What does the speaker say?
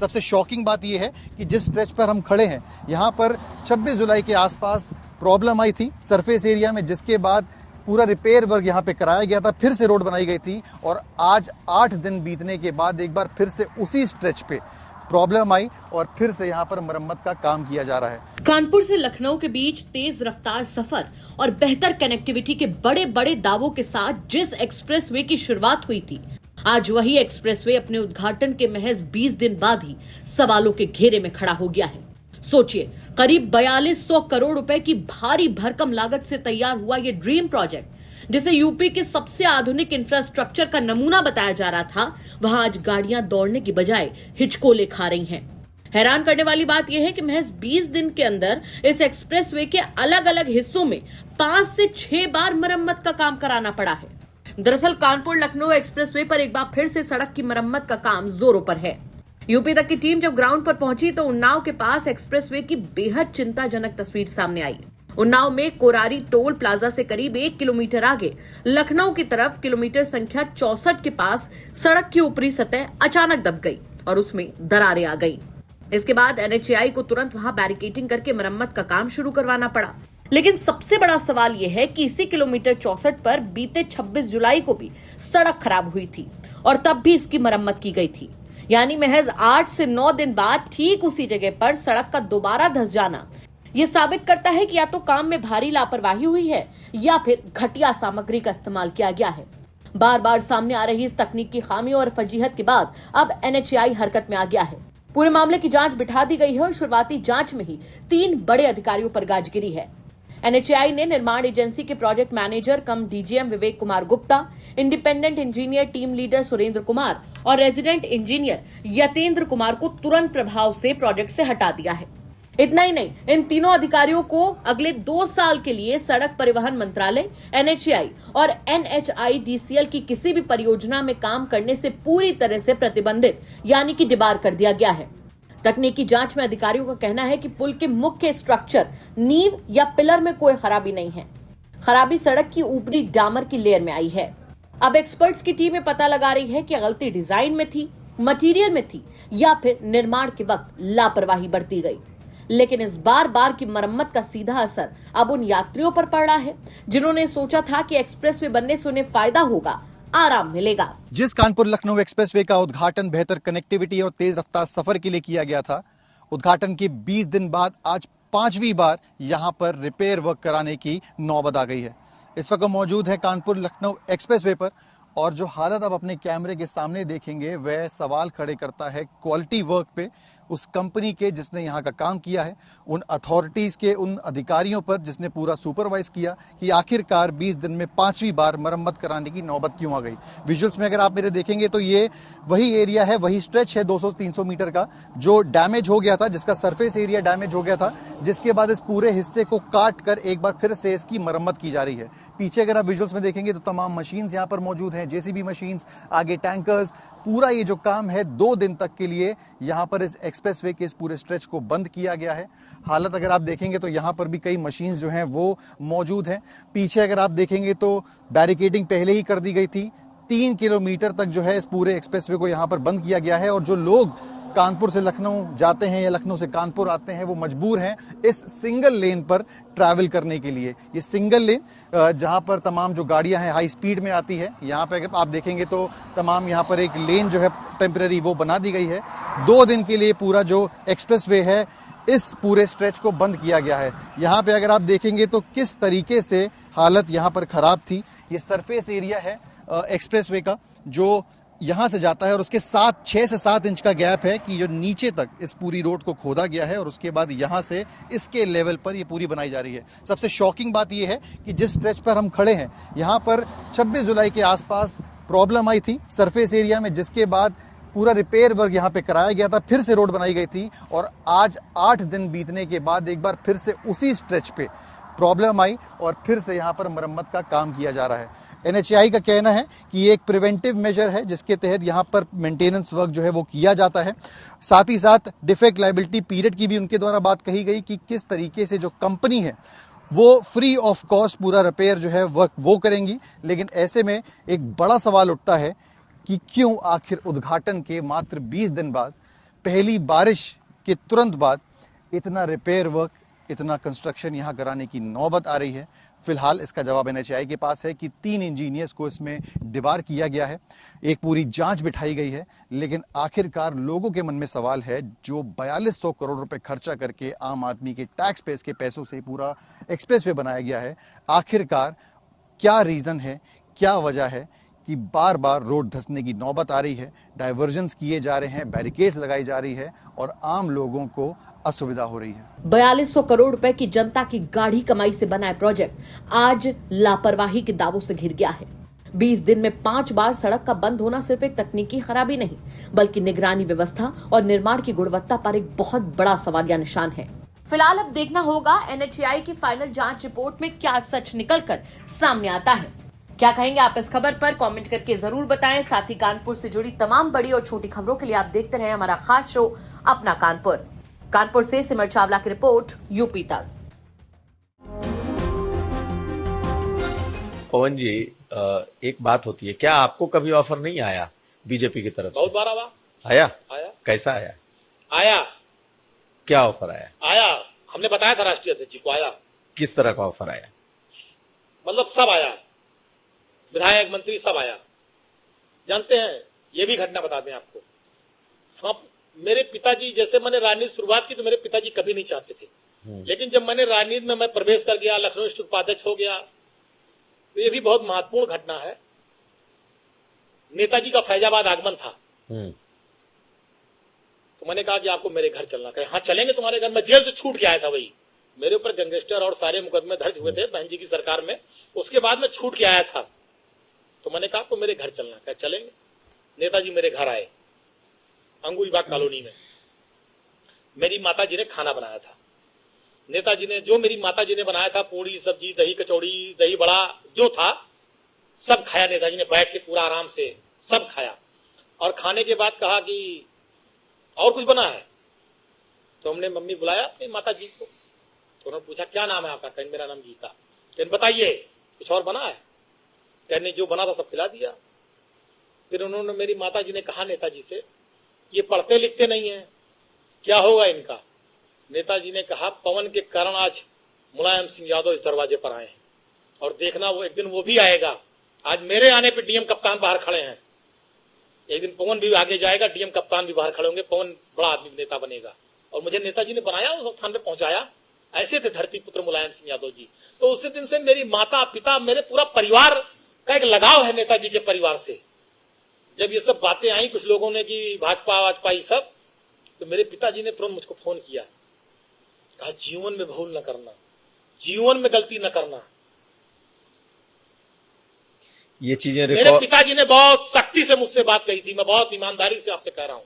सबसे शॉकिंग बात यह है कि जिस स्ट्रेच पर हम खड़े हैं यहाँ पर 26 जुलाई के आसपास प्रॉब्लम आई थी सरफेस एरिया में, जिसके बाद पूरा रिपेयर वर्क यहाँ पे कराया गया था, फिर से रोड बनाई गई थी और आज 8 दिन बीतने के बाद एक बार फिर से उसी स्ट्रेच पे प्रॉब्लम आई और फिर से यहाँ पर मरम्मत का काम किया जा रहा है। कानपुर से लखनऊ के बीच तेज रफ्तार सफर और बेहतर कनेक्टिविटी के बड़े बड़े दावों के साथ जिस एक्सप्रेसवे की शुरुआत हुई थी, आज वही एक्सप्रेसवे अपने उद्घाटन के महज 20 दिन बाद ही सवालों के घेरे में खड़ा हो गया है। सोचिए, करीब 4200 करोड़ रुपए की भारी भरकम लागत से तैयार हुआ ये ड्रीम प्रोजेक्ट, जिसे यूपी के सबसे आधुनिक इंफ्रास्ट्रक्चर का नमूना बताया जा रहा था, वहां आज गाड़ियां दौड़ने की बजाय हिचकोले खा रही हैं। हैरान करने वाली बात यह है कि महज 20 दिन के अंदर इस एक्सप्रेसवे के अलग अलग हिस्सों में 5 से 6 बार मरम्मत का काम कराना पड़ा है। दरअसल कानपुर लखनऊ एक्सप्रेसवे पर एक बार फिर से सड़क की मरम्मत का काम जोरों पर है। यूपी तक की टीम जब ग्राउंड पर पहुंची तो उन्नाव के पास एक्सप्रेसवे की बेहद चिंताजनक तस्वीर सामने आई। उन्नाव में कोरारी टोल प्लाजा से करीब 1 किलोमीटर आगे लखनऊ की तरफ किलोमीटर संख्या 64 के पास सड़क की ऊपरी सतह अचानक दब गई और उसमें दरारें आ गई। इसके बाद एनएचएआई को तुरंत वहां बैरिकेडिंग करके मरम्मत का काम शुरू करवाना पड़ा। लेकिन सबसे बड़ा सवाल यह है कि इसी किलोमीटर 64 पर बीते 26 जुलाई को भी सड़क खराब हुई थी और तब भी इसकी मरम्मत की गई थी। यानी महज 8 से 9 दिन बाद ठीक उसी जगह पर सड़क का दोबारा धंस जाना यह साबित करता है कि या तो काम में भारी लापरवाही हुई है या फिर घटिया सामग्री का इस्तेमाल किया गया है। बार बार सामने आ रही इस तकनीक की खामी और फजीहत के बाद अब एनएचएआई हरकत में आ गया है। पूरे मामले की जांच बिठा दी गई है और शुरुआती जांच में ही 3 बड़े अधिकारियों पर गाज गिरी है। एनएचएआई ने निर्माण एजेंसी के project manager cum DGM Vivek Kumar Gupta, independent engineer team leader Surendra Kumar और रेजिडेंट इंजीनियर यतेंद्र कुमार को तुरंत प्रभाव से प्रोजेक्ट से हटा दिया है। इतना ही नहीं, इन तीनों अधिकारियों को अगले 2 साल के लिए सड़क परिवहन मंत्रालय, एनएचएआई और एनएचआईडीसीएल की किसी भी परियोजना में काम करने से पूरी तरह से प्रतिबंधित यानी कि डिबार कर दिया गया है। तकनीकी जांच में अधिकारियों का कहना है कि पुल के मुख्य स्ट्रक्चर, नींव या पिलर में कोई खराबी नहीं है। खराबी सड़क की ऊपरी डामर की लेयर में आई है। अब एक्सपर्ट्स की टीम पता लगा रही है कि गलती डिजाइन में थी, मटेरियल में थी या फिर निर्माण के वक्त लापरवाही बरती गई। लेकिन इस बार की मरम्मत का सीधा असर अब उन यात्रियों पर पड़ रहा है जिन्होंने सोचा था कि एक्सप्रेसवे बनने से उन्हें फायदा होगा, आराम मिलेगा। जिस कानपुर लखनऊ एक्सप्रेसवे का उद्घाटन बेहतर कनेक्टिविटी और तेज रफ्तार सफर के लिए किया गया था, उद्घाटन के 20 दिन बाद आज 5वीं बार यहां पर रिपेयर वर्क कराने की नौबत आ गई है। इस वक्त मौजूद है कानपुर लखनऊ एक्सप्रेसवे पर और जो हालत आप अपने कैमरे के सामने देखेंगे वह सवाल खड़े करता है क्वालिटी वर्क पे, उस कंपनी के जिसने यहाँ का काम किया है, उन अथॉरिटीज़ के, उन अधिकारियों पर जिसने पूरा सुपरवाइज किया कि आखिरकार 20 दिन में 5वीं बार मरम्मत कराने की नौबत क्यों आ गई। विजुअल्स में अगर आप मेरे देखेंगे तो ये वही एरिया है, वही स्ट्रेच है 200-300 मीटर का जो डैमेज हो गया था, जिसका सरफेस एरिया डैमेज हो गया था, जिसके बाद इस पूरे हिस्से को काट कर एक बार फिर से इसकी मरम्मत की जा रही है। पीछे अगर आप विजुअल्स में देखेंगे तो तमाम मशीन्स यहाँ पर मौजूद हैं, जेसीबी मशीन्स, आगे टैंकर्स। पूरा ये जो काम है 2 दिन तक के लिए यहाँ पर इस एक्सप्रेसवे के इस पूरे स्ट्रेच को बंद किया गया है। हालत अगर आप देखेंगे तो यहाँ पर भी कई मशीन्स जो हैं वो मौजूद हैं। पीछे अगर आप देखेंगे तो बैरिकेडिंग पहले ही कर दी गई थी। 3 किलोमीटर तक जो है इस पूरे एक्सप्रेसवे को यहाँ पर बंद किया गया है और जो लोग कानपुर से लखनऊ जाते हैं या लखनऊ से कानपुर आते हैं वो मजबूर हैं इस सिंगल लेन पर ट्रैवल करने के लिए। ये सिंगल लेन जहां पर तमाम जो गाड़ियां हैं हाई स्पीड में आती है, यहाँ पे आप देखेंगे तो तमाम यहाँ पर एक लेन जो है टेम्पररी वो बना दी गई है। 2 दिन के लिए पूरा जो एक्सप्रेसवे है इस पूरे स्ट्रेच को बंद किया गया है। यहाँ पे अगर आप देखेंगे तो किस तरीके से हालत यहाँ पर ख़राब थी। ये सरफेस एरिया है एक्सप्रेसवे का जो यहाँ से जाता है और उसके 6 से 7 इंच का गैप है कि जो नीचे तक इस पूरी रोड को खोदा गया है और उसके बाद यहाँ से इसके लेवल पर ये पूरी बनाई जा रही है। सबसे शॉकिंग बात ये है कि जिस स्ट्रेच पर हम खड़े हैं यहाँ पर 26 जुलाई के आसपास प्रॉब्लम आई थी सरफेस एरिया में, जिसके बाद पूरा रिपेयर वर्क यहाँ पे कराया गया था, फिर से रोड बनाई गई थी और आज 8 दिन बीतने के बाद एक बार फिर से उसी स्ट्रेच पे प्रॉब्लम आई और फिर से यहाँ पर मरम्मत का काम किया जा रहा है। एनएचएआई का कहना है कि ये एक प्रिवेंटिव मेजर है जिसके तहत यहाँ पर मेंटेनेंस वर्क जो है वो किया जाता है। साथ ही साथ डिफेक्ट लायबिलिटी पीरियड की भी उनके द्वारा बात कही गई कि किस तरीके से जो कंपनी है वो फ्री ऑफ कॉस्ट पूरा रिपेयर जो है वर्क वो करेंगी। लेकिन ऐसे में एक बड़ा सवाल उठता है कि क्यों आखिर उद्घाटन के मात्र 20 दिन बाद पहली बारिश के तुरंत बाद इतना रिपेयर वर्क, इतना कंस्ट्रक्शन यहाँ कराने की नौबत आ रही है। फिलहाल इसका जवाब NHAI के पास है कि 3 इंजीनियर्स को इसमें डिबार किया गया है, एक पूरी जांच बिठाई गई है। लेकिन आखिरकार लोगों के मन में सवाल है, जो 4200 करोड़ रुपए खर्चा करके आम आदमी के टैक्स पेस के पैसों से पूरा एक्सप्रेसवे बनाया गया है, आखिरकार क्या रीजन है, क्या वजह है कि बार बार रोड धंसने की नौबत आ रही है, डाइवर्जन्स किए जा रहे हैं, बैरिकेड्स लगाई जा रही है और आम लोगों को असुविधा हो रही है। 4200 करोड़ रुपए की जनता की गाढ़ी कमाई से बना प्रोजेक्ट आज लापरवाही के दावों से घिर गया है। 20 दिन में 5 बार सड़क का बंद होना सिर्फ एक तकनीकी खराबी नहीं, बल्कि निगरानी व्यवस्था और निर्माण की गुणवत्ता पर एक बहुत बड़ा सवालिया निशान है। फिलहाल अब देखना होगा NHAI की फाइनल जांच रिपोर्ट में क्या सच निकलकर सामने आता है। क्या कहेंगे आप इस खबर पर? कमेंट करके जरूर बताएं। साथ ही कानपुर से जुड़ी तमाम बड़ी और छोटी खबरों के लिए आप देखते रहें हमारा खास शो अपना कानपुर। कानपुर से सिमर चावला की रिपोर्ट, यूपी तक। पवन जी, एक बात होती है, क्या आपको कभी ऑफर नहीं आया बीजेपी की तरफ से? बहुत बार आवा। आया? आया। कैसा आया? आया। क्या ऑफर आया? आया, हमने बताया था राष्ट्रीय अध्यक्ष जी को। आया। किस तरह का ऑफर आया? मतलब सब आया, विधायक मंत्री सब आया। जानते हैं, ये भी घटना बता दें आपको, हम मेरे पिताजी, जैसे मैंने राजनीति शुरुआत की तो मेरे पिताजी कभी नहीं चाहते थे, लेकिन जब मैंने राजनीति में मैं प्रवेश कर गया, लखनऊ डिस्ट्रिक्ट उपाध्यक्ष हो गया, तो ये भी बहुत महत्वपूर्ण घटना है। नेताजी का फैजाबाद आगमन था, तो मैंने कहा कि आपको मेरे घर चलना। कहे हाँ चलेंगे तुम्हारे घर। मैं जेल से छूट के आया था, वही मेरे ऊपर गैंगस्टर और सारे मुकदमे दर्ज हुए थे बहन जी की सरकार में, उसके बाद मैं छूट के आया था। तो मैंने कहा आपको मेरे घर चलना। कहा चलेंगे। नेताजी मेरे घर आए, अंगूरीबाग कॉलोनी में। मेरी माता जी ने खाना बनाया था। नेताजी ने, जो मेरी माता जी ने बनाया था, पूड़ी सब्जी, दही कचौड़ी, दही बड़ा जो था, सब खाया। नेताजी ने बैठ के पूरा आराम से सब खाया, और खाने के बाद कहा कि और कुछ बना है? तो हमने मम्मी बुलाया अपनी माता जी को, तो उन्होंने पूछा क्या नाम है आपका? कहने मेरा नाम गीता। कहने बताइए कुछ और बना है? कहने जो बना था सब खिला दिया। फिर उन्होंने, मेरी माता जी ने कहा नेताजी से, ये पढ़ते लिखते नहीं है, क्या होगा इनका? नेताजी ने कहा पवन के कारण आज मुलायम सिंह यादव इस दरवाजे पर आए हैं, और देखना वो एक दिन वो भी आएगा। आज मेरे आने पे डीएम कप्तान बाहर खड़े हैं, एक दिन पवन भी आगे जाएगा, डीएम कप्तान भी बाहर खड़े होंगे, पवन बड़ा आदमी नेता बनेगा। और मुझे नेताजी ने बनाया, उस स्थान पे पहुंचाया। ऐसे थे धरती पुत्र मुलायम सिंह यादव जी। तो उसी दिन से मेरी माता पिता, मेरे पूरा परिवार का एक लगाव है नेताजी के परिवार से। जब ये सब बातें आई कुछ लोगों ने कि भाजपा ये सब, तो मेरे पिताजी ने तुरंत मुझको फोन किया, कहा जीवन में भूल न करना, जीवन में गलती न करना। ये चीजें मेरे पिताजी ने बहुत सख्ती से मुझसे बात कही थी, मैं बहुत ईमानदारी से आपसे कह रहा हूं।